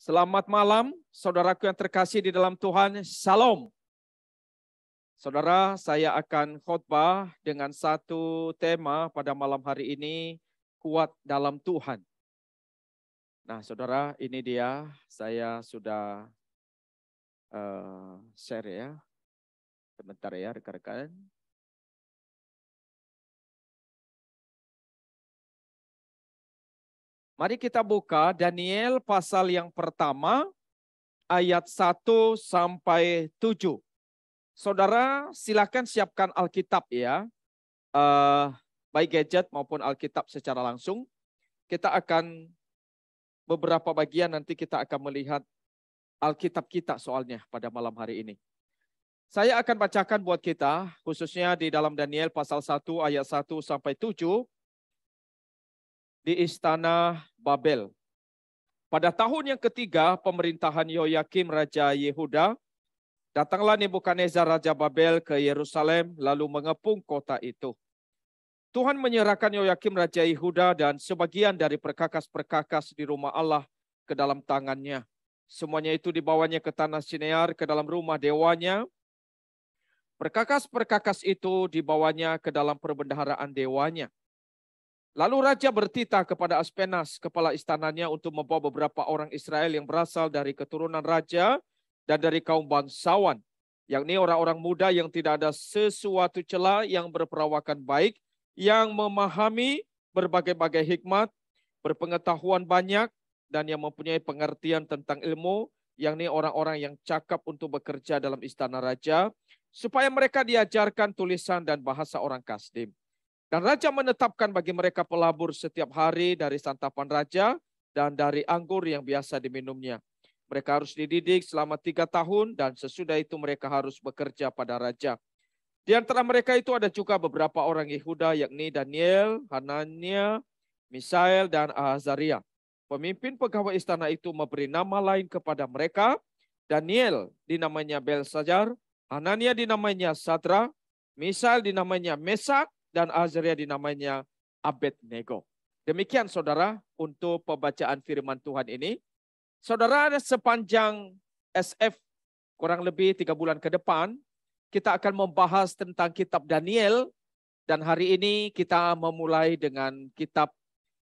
Selamat malam, saudaraku yang terkasih di dalam Tuhan. Salam. Saudara, saya akan khotbah dengan satu tema pada malam hari ini, kuat dalam Tuhan. Nah, saudara, ini dia, saya sudah share ya. Sebentar ya, rekan-rekan. Mari kita buka Daniel pasal yang pertama, ayat 1 sampai 7. Saudara, silakan siapkan Alkitab ya, baik gadget maupun Alkitab secara langsung. Kita akan beberapa bagian nanti kita akan melihat Alkitab kita soalnya pada malam hari ini. Saya akan bacakan buat kita, khususnya di dalam Daniel pasal 1 ayat 1 sampai 7 di istana Babel. Pada tahun yang ketiga pemerintahan Yoyakim Raja Yehuda, datanglah Nebukadnezar Raja Babel ke Yerusalem lalu mengepung kota itu. Tuhan menyerahkan Yoyakim Raja Yehuda dan sebagian dari perkakas-perkakas di rumah Allah ke dalam tangannya. Semuanya itu dibawanya ke tanah Sinear, ke dalam rumah dewanya. Perkakas-perkakas itu dibawanya ke dalam perbendaharaan dewanya. Lalu Raja bertitah kepada Aspenas, kepala istananya, untuk membawa beberapa orang Israel yang berasal dari keturunan Raja dan dari kaum bangsawan, yakni orang-orang muda yang tidak ada sesuatu celah, yang berperawakan baik, yang memahami berbagai-bagai hikmat, berpengetahuan banyak, dan yang mempunyai pengertian tentang ilmu, yakni orang-orang yang cakap untuk bekerja dalam istana raja, supaya mereka diajarkan tulisan dan bahasa orang Kasdim. Dan raja menetapkan bagi mereka pelabur setiap hari dari santapan raja dan dari anggur yang biasa diminumnya. Mereka harus dididik selama 3 tahun dan sesudah itu mereka harus bekerja pada raja. Di antara mereka itu ada juga beberapa orang Yehuda, yakni Daniel, Hanania, Misael, dan Azaria. Pemimpin pegawai istana itu memberi nama lain kepada mereka. Daniel dinamanya Belshazzar, Hanania dinamanya Sadra, Misael dinamanya Mesak, dan Azaria dinamanya Abednego. Demikian saudara untuk pembacaan firman Tuhan ini. Saudara, sepanjang SF kurang lebih 3 bulan ke depan, kita akan membahas tentang kitab Daniel. Dan hari ini kita memulai dengan kitab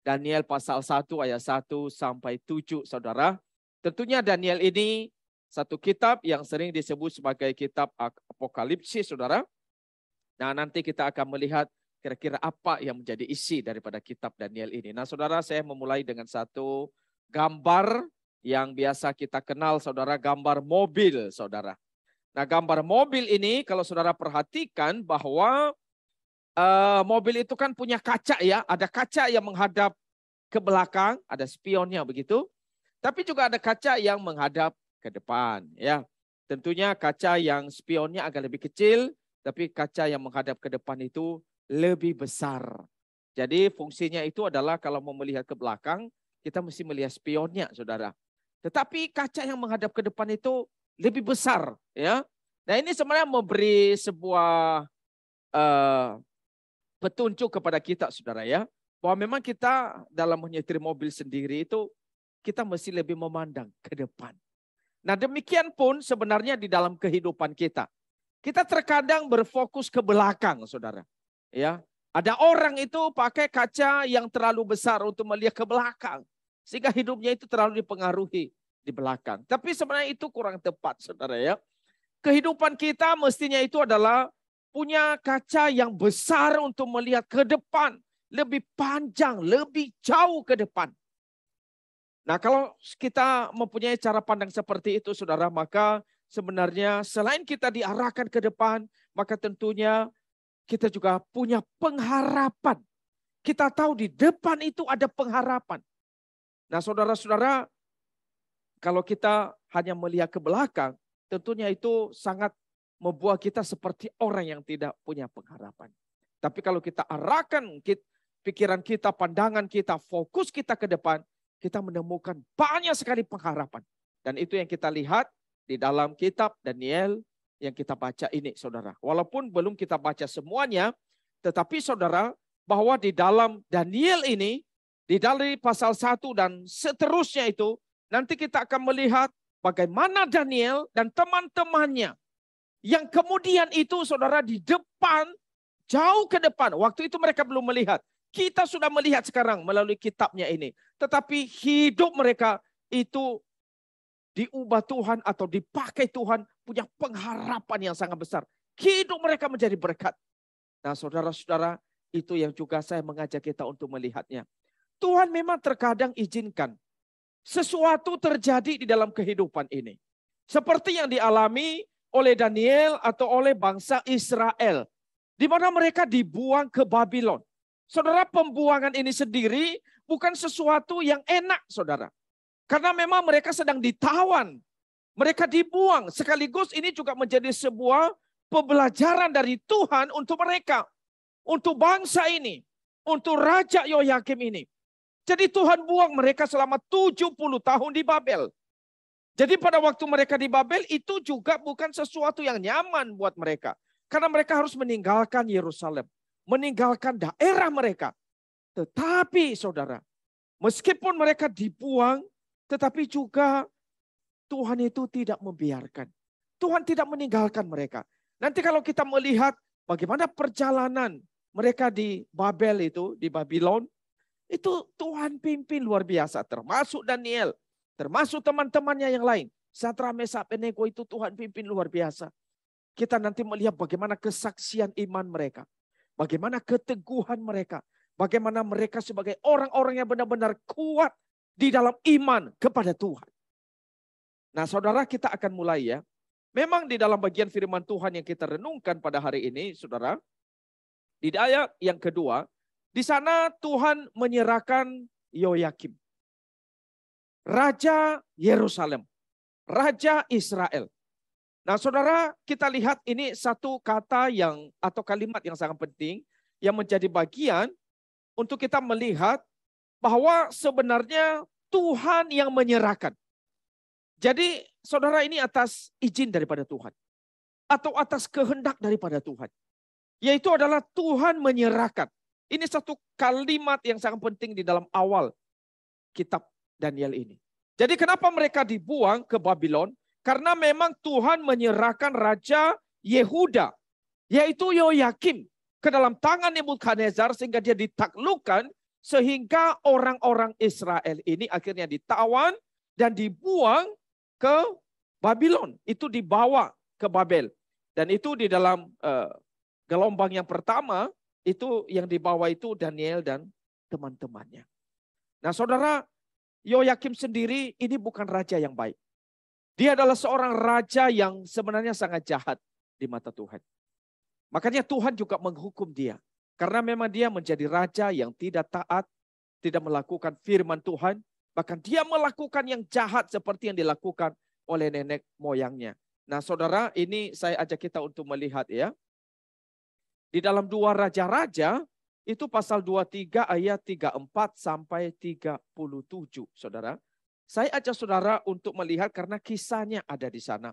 Daniel pasal 1 ayat 1 sampai 7 saudara. Tentunya Daniel ini satu kitab yang sering disebut sebagai kitab Apokalipsis saudara. Nah, nanti kita akan melihat kira-kira apa yang menjadi isi daripada kitab Daniel ini. Nah, saudara, saya memulai dengan satu gambar yang biasa kita kenal, saudara, gambar mobil, saudara. Nah, gambar mobil ini kalau saudara perhatikan bahwa mobil itu kan punya kaca ya, ada kaca yang menghadap ke belakang, ada spionnya begitu. Tapi juga ada kaca yang menghadap ke depan ya. Tentunya kaca yang spionnya agak lebih kecil, tapi kaca yang menghadap ke depan itu lebih besar. Jadi fungsinya itu adalah kalau mau melihat ke belakang, kita mesti melihat spionnya, saudara. Tetapi kaca yang menghadap ke depan itu lebih besar, ya. Nah, ini sebenarnya memberi sebuah petunjuk kepada kita, saudara, ya, bahwa memang kita dalam menyetir mobil sendiri itu kita mesti lebih memandang ke depan. Nah, demikian pun sebenarnya di dalam kehidupan kita. Kita terkadang berfokus ke belakang, saudara. Ya, ada orang itu pakai kaca yang terlalu besar untuk melihat ke belakang, sehingga hidupnya itu terlalu dipengaruhi di belakang. Tapi sebenarnya itu kurang tepat, saudara ya. Kehidupan kita mestinya itu adalah punya kaca yang besar untuk melihat ke depan, lebih panjang, lebih jauh ke depan. Nah, kalau kita mempunyai cara pandang seperti itu, saudara, maka sebenarnya selain kita diarahkan ke depan, maka tentunya kita juga punya pengharapan. Kita tahu di depan itu ada pengharapan. Nah, saudara-saudara, kalau kita hanya melihat ke belakang, tentunya itu sangat membuat kita seperti orang yang tidak punya pengharapan. Tapi kalau kita arahkan pikiran kita, pandangan kita, fokus kita ke depan, kita menemukan banyak sekali pengharapan. Dan itu yang kita lihat di dalam kitab Daniel yang kita baca ini, saudara. Walaupun belum kita baca semuanya, tetapi saudara, bahwa di dalam Daniel ini, di dalam pasal 1 dan seterusnya itu, nanti kita akan melihat bagaimana Daniel dan teman-temannya yang kemudian itu saudara di depan, jauh ke depan. Waktu itu mereka belum melihat. Kita sudah melihat sekarang melalui kitabnya ini. Tetapi hidup mereka itu diubah Tuhan atau dipakai Tuhan, punya pengharapan yang sangat besar. Hidup mereka menjadi berkat. Nah saudara-saudara, itu yang juga saya mengajak kita untuk melihatnya. Tuhan memang terkadang izinkan sesuatu terjadi di dalam kehidupan ini. Seperti yang dialami oleh Daniel atau oleh bangsa Israel. Di mana mereka dibuang ke Babylon. Saudara, pembuangan ini sendiri bukan sesuatu yang enak, saudara. Karena memang mereka sedang ditawan. Mereka dibuang. Sekaligus ini juga menjadi sebuah pembelajaran dari Tuhan untuk mereka. Untuk bangsa ini. Untuk Raja Yoyakim ini. Jadi Tuhan buang mereka selama 70 tahun di Babel. Jadi pada waktu mereka di Babel itu juga bukan sesuatu yang nyaman buat mereka. Karena mereka harus meninggalkan Yerusalem. Meninggalkan daerah mereka. Tetapi saudara, meskipun mereka dibuang, tetapi juga Tuhan itu tidak membiarkan. Tuhan tidak meninggalkan mereka. Nanti kalau kita melihat bagaimana perjalanan mereka di Babel itu, di Babylon, itu Tuhan pimpin luar biasa. Termasuk Daniel. Termasuk teman-temannya yang lain. Sadrak, Mesak, Abednego itu Tuhan pimpin luar biasa. Kita nanti melihat bagaimana kesaksian iman mereka. Bagaimana keteguhan mereka. Bagaimana mereka sebagai orang-orang yang benar-benar kuat di dalam iman kepada Tuhan. Nah saudara, kita akan mulai ya. Memang di dalam bagian firman Tuhan yang kita renungkan pada hari ini, saudara. Di ayat yang kedua, di sana Tuhan menyerahkan Yoyakim. Raja Yerusalem, Raja Israel. Nah saudara, kita lihat ini satu kata yang atau kalimat yang sangat penting yang menjadi bagian untuk kita melihat bahwa sebenarnya Tuhan yang menyerahkan. Jadi saudara, ini atas izin daripada Tuhan atau atas kehendak daripada Tuhan. Yaitu adalah Tuhan menyerahkan. Ini satu kalimat yang sangat penting di dalam awal kitab Daniel ini. Jadi kenapa mereka dibuang ke Babylon? Karena memang Tuhan menyerahkan Raja Yehuda, yaitu Yoyakim, ke dalam tangan Nebukadnezar sehingga dia ditaklukkan, sehingga orang-orang Israel ini akhirnya ditawan dan dibuang ke Babylon. Itu dibawa ke Babel. Dan itu di dalam gelombang yang pertama, itu yang dibawa itu Daniel dan teman-temannya. Nah saudara, Yoyakim sendiri ini bukan raja yang baik. Dia adalah seorang raja yang sebenarnya sangat jahat di mata Tuhan. Makanya Tuhan juga menghukum dia. Karena memang dia menjadi raja yang tidak taat, tidak melakukan firman Tuhan. Bahkan dia melakukan yang jahat seperti yang dilakukan oleh nenek moyangnya. Nah saudara, ini saya ajak kita untuk melihat ya. Di dalam 2 Raja-Raja, itu pasal 23 ayat 34 sampai 37, saudara. Saya ajak saudara untuk melihat karena kisahnya ada di sana.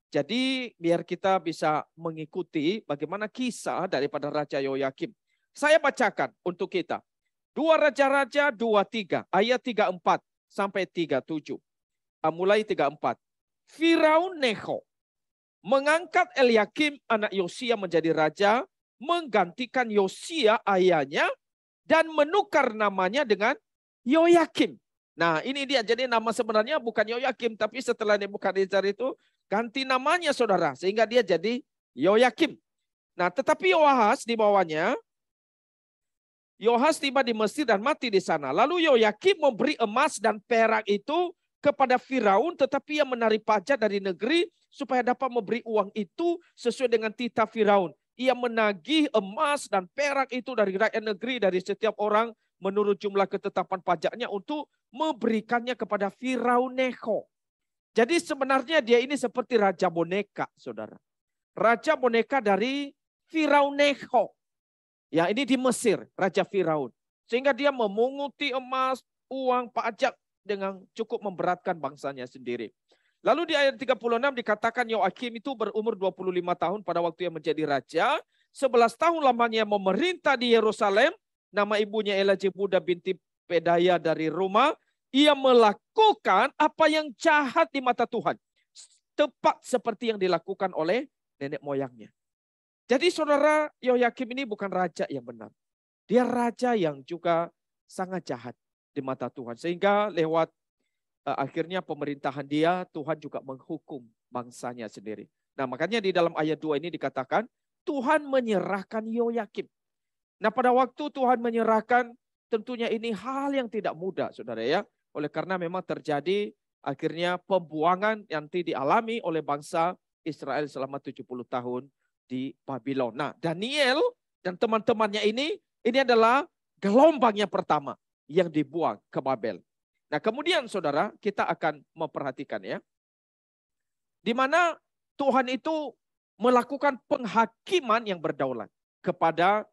Jadi biar kita bisa mengikuti bagaimana kisah daripada Raja Yoyakim. Saya bacakan untuk kita. 2 Raja-Raja 23 ayat 34 sampai 37. Mulai 34. Firaun Necho mengangkat Eliakim anak Yosia menjadi raja, menggantikan Yosia ayahnya, dan menukar namanya dengan Yoyakim. Nah ini dia, jadi nama sebenarnya bukan Yoyakim, tapi setelah Nebukadnezar itu ganti namanya saudara, sehingga dia jadi Yoyakim. Nah tetapi Yoahas di bawahnya, Yoahas tiba di Mesir dan mati di sana. Lalu Yoyakim memberi emas dan perak itu kepada Firaun, tetapi ia menarik pajak dari negeri supaya dapat memberi uang itu sesuai dengan titah Firaun. Ia menagih emas dan perak itu dari rakyat negeri, dari setiap orang menurut jumlah ketetapan pajaknya untuk memberikannya kepada Firaun Necho. Jadi sebenarnya dia ini seperti raja boneka, saudara. Raja boneka dari Firaun Necho. Ya, ini di Mesir, Raja Firaun. Sehingga dia memunguti emas, uang, pajak dengan cukup memberatkan bangsanya sendiri. Lalu di ayat 36 dikatakan Yoakim itu berumur 25 tahun pada waktu yang menjadi raja. 11 tahun lamanya memerintah di Yerusalem. Nama ibunya Elajebuda binti Pedaya dari Roma. Ia melakukan apa yang jahat di mata Tuhan. Tepat seperti yang dilakukan oleh nenek moyangnya. Jadi saudara, Yehoyakim ini bukan raja yang benar. Dia raja yang juga sangat jahat di mata Tuhan. Sehingga lewat akhirnya pemerintahan dia, Tuhan juga menghukum bangsanya sendiri. Nah makanya di dalam ayat 2 ini dikatakan, Tuhan menyerahkan Yehoyakim. Nah pada waktu Tuhan menyerahkan, tentunya ini hal yang tidak mudah saudara ya. Oleh karena memang terjadi akhirnya pembuangan yang dialami oleh bangsa Israel selama 70 tahun di Babylon. Nah Daniel dan teman-temannya ini adalah gelombang yang pertama yang dibuang ke Babel. Nah kemudian saudara kita akan memperhatikan ya. Di mana Tuhan itu melakukan penghakiman yang berdaulat kepada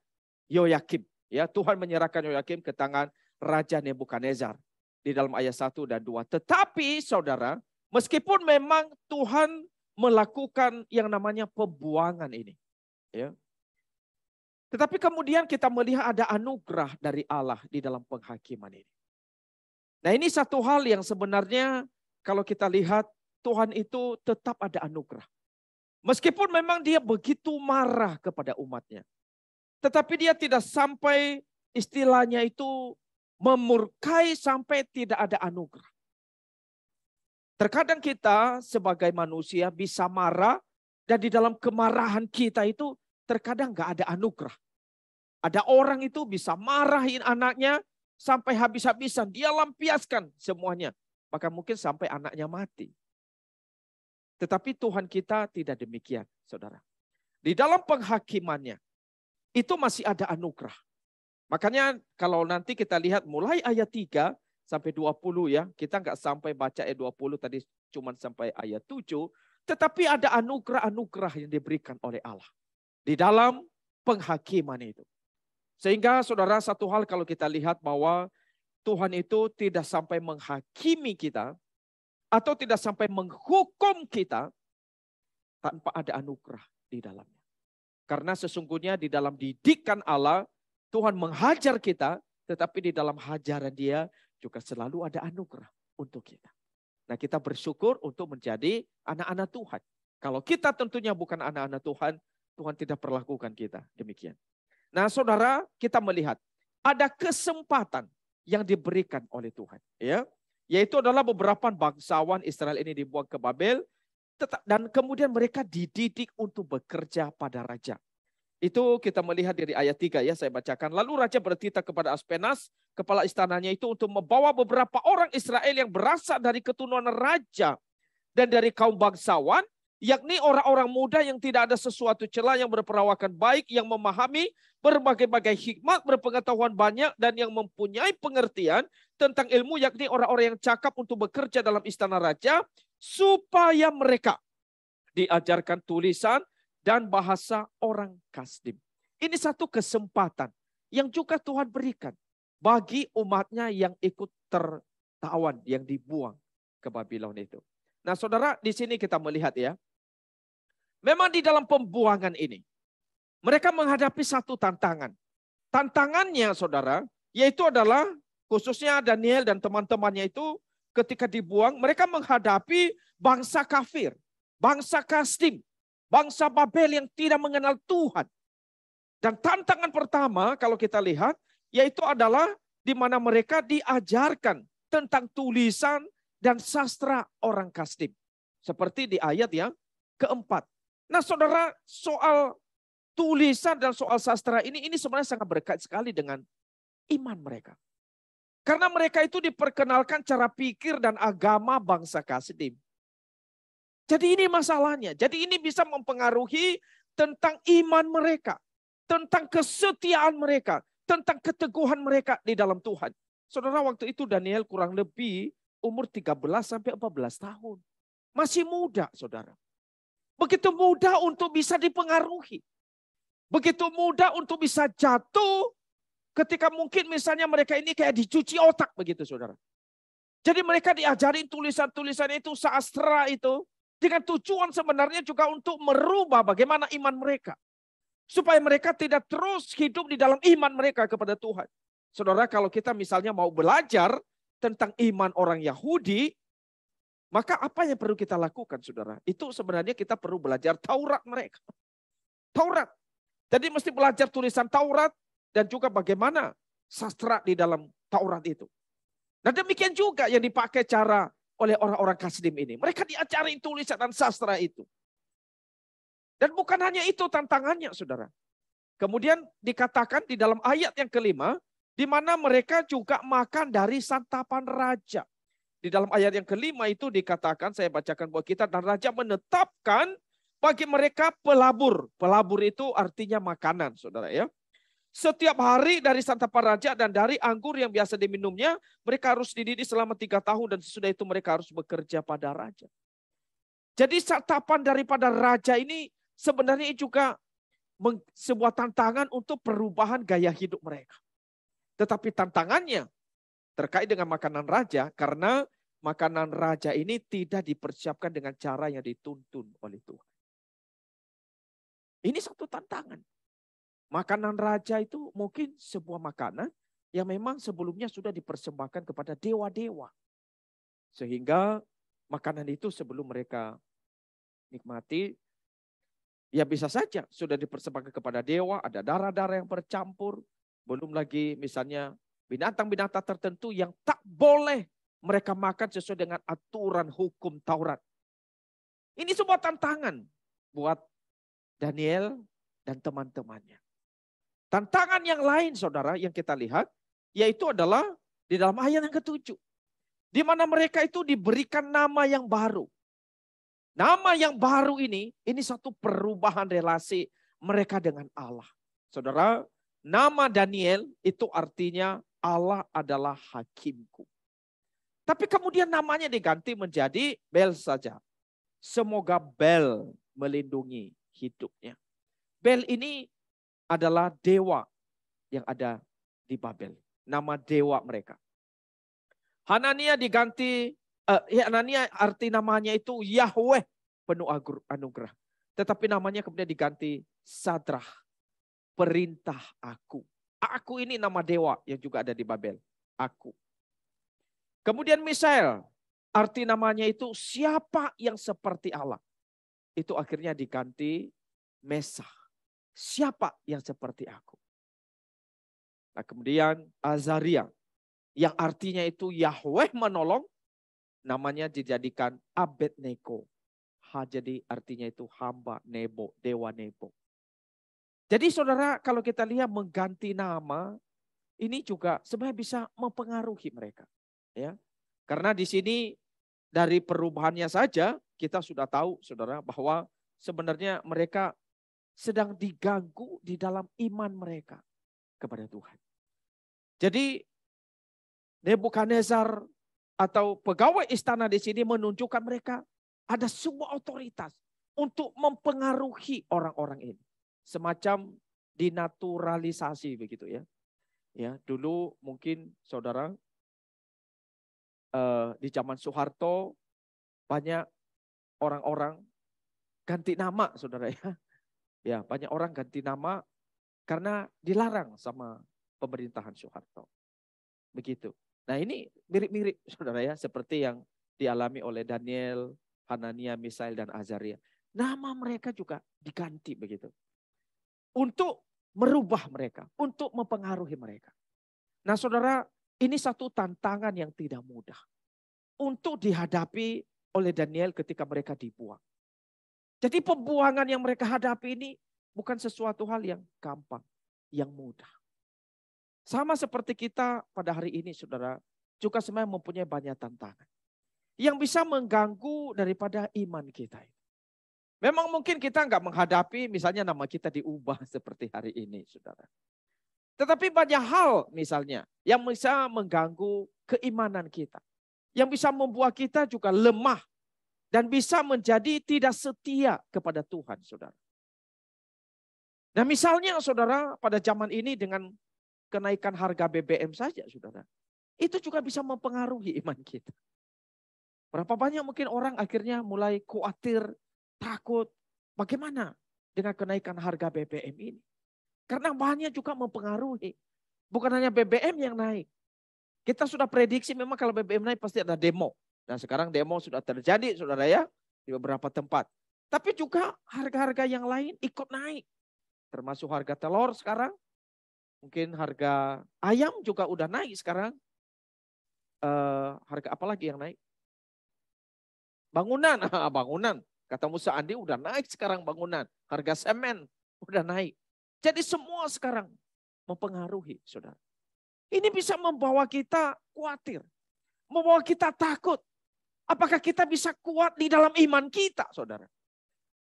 Yehoyakim. Ya, Tuhan menyerahkan Yehoyakim ke tangan Raja Nebukadnezar di dalam ayat 1 dan 2. Tetapi saudara, meskipun memang Tuhan melakukan yang namanya pembuangan ini. Ya. Tetapi kemudian kita melihat ada anugerah dari Allah di dalam penghakiman ini. Nah ini satu hal yang sebenarnya kalau kita lihat Tuhan itu tetap ada anugerah. Meskipun memang dia begitu marah kepada umatnya. Tetapi dia tidak sampai istilahnya itu memurkai sampai tidak ada anugerah. Terkadang kita sebagai manusia bisa marah dan di dalam kemarahan kita itu terkadang nggak ada anugerah. Ada orang itu bisa marahin anaknya sampai habis-habisan. Dia lampiaskan semuanya. Bahkan mungkin sampai anaknya mati. Tetapi Tuhan kita tidak demikian, saudara. Di dalam penghakimannya, itu masih ada anugerah. Makanya kalau nanti kita lihat mulai ayat 3 sampai 20 ya. Kita nggak sampai baca ayat 20 tadi cuma sampai ayat 7. Tetapi ada anugerah-anugerah yang diberikan oleh Allah. Di dalam penghakiman itu. Sehingga saudara satu hal kalau kita lihat bahwa Tuhan itu tidak sampai menghakimi kita. Atau tidak sampai menghukum kita tanpa ada anugerah di dalamnya. Karena sesungguhnya di dalam didikan Allah, Tuhan menghajar kita, tetapi di dalam hajaran dia juga selalu ada anugerah untuk kita. Nah kita bersyukur untuk menjadi anak-anak Tuhan. Kalau kita tentunya bukan anak-anak Tuhan, Tuhan tidak perlakukan kita demikian. Nah saudara, kita melihat ada kesempatan yang diberikan oleh Tuhan. Ya. Yaitu adalah beberapa bangsawan Israel ini dibuang ke Babel. Dan kemudian mereka dididik untuk bekerja pada raja. Itu kita melihat dari ayat 3 ya, saya bacakan. Lalu raja bertitah kepada Aspenas, kepala istananya itu untuk membawa beberapa orang Israel yang berasal dari keturunan raja. Dan dari kaum bangsawan, yakni orang-orang muda yang tidak ada sesuatu celah, yang berperawakan baik, yang memahami berbagai-bagai hikmat, berpengetahuan banyak, dan yang mempunyai pengertian tentang ilmu, yakni orang-orang yang cakap untuk bekerja dalam istana raja, supaya mereka diajarkan tulisan dan bahasa orang Kasdim. Ini satu kesempatan yang juga Tuhan berikan bagi umatnya yang ikut tertawan, yang dibuang ke Babylon itu. Nah saudara, di sini kita melihat ya, memang di dalam pembuangan ini, mereka menghadapi satu tantangan. Tantangannya saudara, yaitu adalah khususnya Daniel dan teman-temannya itu ketika dibuang, mereka menghadapi bangsa kafir, bangsa Kasdim, bangsa Babel yang tidak mengenal Tuhan. Dan tantangan pertama kalau kita lihat, yaitu adalah di mana mereka diajarkan tentang tulisan dan sastra orang Kasdim. Seperti di ayat yang keempat. Nah saudara, soal tulisan dan soal sastra ini sebenarnya sangat berkait sekali dengan iman mereka. Karena mereka itu diperkenalkan cara pikir dan agama bangsa Kasdim. Jadi ini masalahnya. Jadi ini bisa mempengaruhi tentang iman mereka. Tentang kesetiaan mereka. Tentang keteguhan mereka di dalam Tuhan. Saudara, waktu itu Daniel kurang lebih umur 13 sampai 14 tahun. Masih muda, saudara. Begitu mudah untuk bisa dipengaruhi. Begitu mudah untuk bisa jatuh ketika mungkin misalnya mereka ini kayak dicuci otak begitu, saudara. Jadi mereka diajarin tulisan-tulisan itu, sastra itu, dengan tujuan sebenarnya juga untuk merubah bagaimana iman mereka. Supaya mereka tidak terus hidup di dalam iman mereka kepada Tuhan. Saudara, kalau kita misalnya mau belajar tentang iman orang Yahudi, maka apa yang perlu kita lakukan, saudara? Itu sebenarnya kita perlu belajar Taurat mereka. Taurat. Jadi mesti belajar tulisan Taurat dan juga bagaimana sastra di dalam Taurat itu. Nah demikian juga yang dipakai cara oleh orang-orang Kasdim ini. Mereka diajari tulisan dan sastra itu. Dan bukan hanya itu tantangannya, saudara. Kemudian dikatakan di dalam ayat yang kelima, di mana mereka juga makan dari santapan raja. Di dalam ayat yang kelima itu dikatakan, saya bacakan buat kita, dan raja menetapkan bagi mereka pelabur. Pelabur itu artinya makanan, saudara ya. Setiap hari dari santapan raja dan dari anggur yang biasa diminumnya, mereka harus dididik selama 3 tahun dan sesudah itu mereka harus bekerja pada raja. Jadi santapan daripada raja ini sebenarnya juga sebuah tantangan untuk perubahan gaya hidup mereka. Tetapi tantangannya terkait dengan makanan raja, karena makanan raja ini tidak dipersiapkan dengan cara yang dituntun oleh Tuhan. Ini satu tantangan. Makanan raja itu mungkin sebuah makanan yang memang sebelumnya sudah dipersembahkan kepada dewa-dewa. Sehingga makanan itu sebelum mereka nikmati, ya bisa saja sudah dipersembahkan kepada dewa, ada darah-darah yang bercampur. Belum lagi misalnya binatang-binatang tertentu yang tak boleh mereka makan sesuai dengan aturan hukum Taurat. Ini sebuah tantangan buat Daniel dan teman-temannya. Tantangan yang lain, saudara, yang kita lihat, yaitu adalah di dalam ayat yang ke-7. Di mana mereka itu diberikan nama yang baru. Nama yang baru ini satu perubahan relasi mereka dengan Allah. Saudara, nama Daniel itu artinya Allah adalah hakimku. Tapi kemudian namanya diganti menjadi Bel saja. Semoga Bel melindungi hidupnya. Bel ini adalah dewa yang ada di Babel. Nama dewa mereka. Hanania diganti, Hanania arti namanya itu Yahweh penuh anugerah. Tetapi namanya kemudian diganti Sadrah, perintah aku. Aku ini nama dewa yang juga ada di Babel. Aku. Kemudian Misael, arti namanya itu siapa yang seperti Allah. Itu akhirnya diganti Mesah. Siapa yang seperti aku? Nah kemudian Azaria, yang artinya itu Yahweh menolong, namanya dijadikan Abednego. Jadi artinya itu hamba Nebo, dewa Nebo. Jadi saudara, kalau kita lihat mengganti nama, ini juga sebenarnya bisa mempengaruhi mereka. Ya, karena di sini dari perubahannya saja kita sudah tahu, saudara, bahwa sebenarnya mereka sedang diganggu di dalam iman mereka kepada Tuhan. Jadi Nebukadnezar atau pegawai istana di sini menunjukkan mereka ada sebuah otoritas untuk mempengaruhi orang-orang ini. Semacam dinaturalisasi begitu ya. Ya, dulu mungkin saudara di zaman Soeharto banyak orang-orang ganti nama, saudara ya. Ya, banyak orang ganti nama karena dilarang sama pemerintahan Soeharto. Begitu. Nah ini mirip-mirip saudara ya, seperti yang dialami oleh Daniel, Hanania, Misael, dan Azaria. Nama mereka juga diganti begitu. Untuk merubah mereka, untuk mempengaruhi mereka. Nah saudara, ini satu tantangan yang tidak mudah. Untuk dihadapi oleh Daniel ketika mereka dibuang. Jadi pembuangan yang mereka hadapi ini bukan sesuatu hal yang gampang, yang mudah. Sama seperti kita pada hari ini saudara, juga sebenarnya mempunyai banyak tantangan. Yang bisa mengganggu daripada iman kita. Memang mungkin kita nggak menghadapi misalnya nama kita diubah seperti hari ini saudara. Tetapi banyak hal misalnya yang bisa mengganggu keimanan kita. Yang bisa membuat kita juga lemah. Dan bisa menjadi tidak setia kepada Tuhan, saudara. Nah misalnya saudara pada zaman ini dengan kenaikan harga BBM saja, saudara. Itu juga bisa mempengaruhi iman kita. Berapa banyak mungkin orang akhirnya mulai khawatir, takut. Bagaimana dengan kenaikan harga BBM ini? Karena banyak juga mempengaruhi. Bukan hanya BBM yang naik. Kita sudah prediksi memang kalau BBM naik pasti ada demo. Dan sekarang demo sudah terjadi, saudara ya, di beberapa tempat. Tapi juga harga-harga yang lain ikut naik. Termasuk harga telur sekarang. Mungkin harga ayam juga udah naik sekarang. Harga apa lagi yang naik? Bangunan, bangunan. Kata Musa Andi udah naik sekarang bangunan. Harga semen udah naik. Jadi semua sekarang mempengaruhi, saudara. Ini bisa membawa kita khawatir. Membawa kita takut. Apakah kita bisa kuat di dalam iman kita, saudara?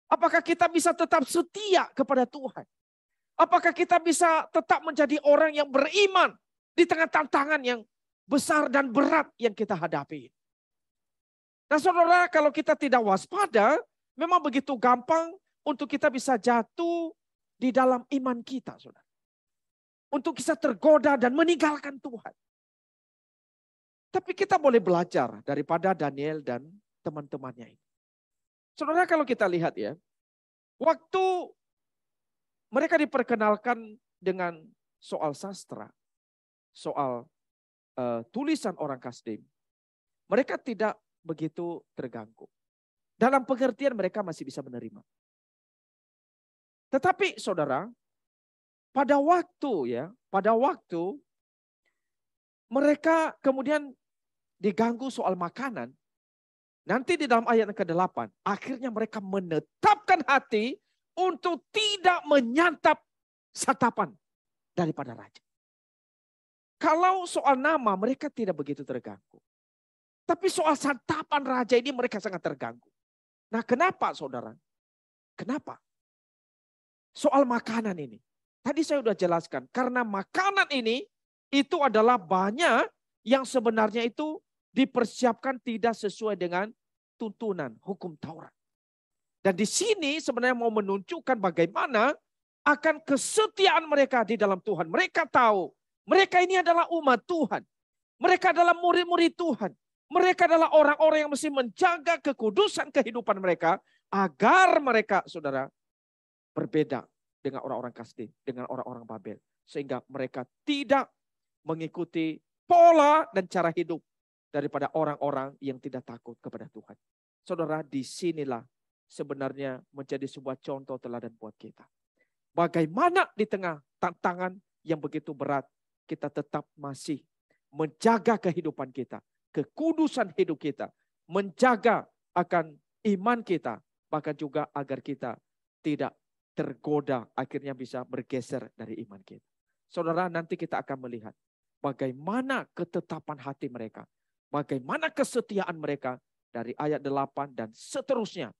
Apakah kita bisa tetap setia kepada Tuhan? Apakah kita bisa tetap menjadi orang yang beriman di tengah tantangan yang besar dan berat yang kita hadapi? Nah saudara, kalau kita tidak waspada, memang begitu gampang untuk kita bisa jatuh di dalam iman kita, saudara. Untuk bisa tergoda dan meninggalkan Tuhan. Tapi kita boleh belajar daripada Daniel dan teman-temannya ini. Saudara, kalau kita lihat ya, waktu mereka diperkenalkan dengan soal sastra, soal tulisan orang Kasdim, mereka tidak begitu terganggu. Dalam pengertian mereka masih bisa menerima. Tetapi saudara, pada waktu mereka kemudian diganggu soal makanan. Nanti di dalam ayat yang ke-8, akhirnya mereka menetapkan hati untuk tidak menyantap santapan daripada raja. Kalau soal nama mereka tidak begitu terganggu. Tapi soal santapan raja ini mereka sangat terganggu. Nah kenapa saudara? Kenapa? Soal makanan ini. Tadi saya sudah jelaskan. Karena makanan ini itu adalah banyak yang sebenarnya itu dipersiapkan tidak sesuai dengan tuntunan hukum Taurat. Dan di sini sebenarnya mau menunjukkan bagaimana akan kesetiaan mereka di dalam Tuhan. Mereka tahu mereka ini adalah umat Tuhan. Mereka adalah murid-murid Tuhan. Mereka adalah orang-orang yang mesti menjaga kekudusan kehidupan mereka agar mereka, saudara, berbeda dengan orang-orang Kasdim, dengan orang-orang Babel. Sehingga mereka tidak mengikuti pola dan cara hidup daripada orang-orang yang tidak takut kepada Tuhan. Saudara, disinilah sebenarnya menjadi sebuah contoh teladan buat kita. Bagaimana di tengah tantangan yang begitu berat, kita tetap masih menjaga kehidupan kita, kekudusan hidup kita, menjaga akan iman kita, bahkan juga agar kita tidak tergoda, akhirnya bisa bergeser dari iman kita. Saudara, nanti kita akan melihat bagaimana ketetapan hati mereka, bagaimana kesetiaan mereka dari ayat 8 dan seterusnya.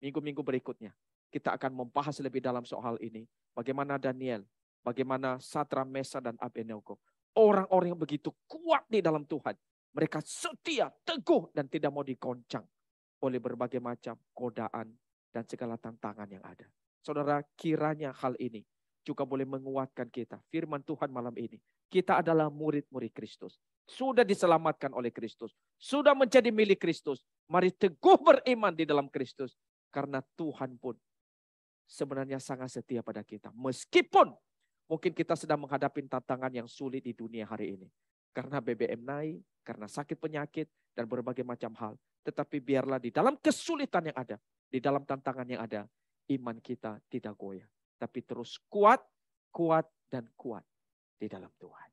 Minggu-minggu berikutnya kita akan membahas lebih dalam soal ini. Bagaimana Daniel, bagaimana Sadrak, Mesak dan Abednego. Orang-orang yang begitu kuat di dalam Tuhan. Mereka setia, teguh dan tidak mau digoncang oleh berbagai macam godaan dan segala tantangan yang ada. Saudara, kiranya hal ini juga boleh menguatkan kita. Firman Tuhan malam ini. Kita adalah murid-murid Kristus. Sudah diselamatkan oleh Kristus. Sudah menjadi milik Kristus. Mari teguh beriman di dalam Kristus. Karena Tuhan pun sebenarnya sangat setia pada kita. Meskipun mungkin kita sedang menghadapi tantangan yang sulit di dunia hari ini. Karena BBM naik, karena sakit penyakit, dan berbagai macam hal. Tetapi biarlah di dalam kesulitan yang ada, di dalam tantangan yang ada, iman kita tidak goyah. Tapi terus kuat, kuat, dan kuat di dalam Tuhan.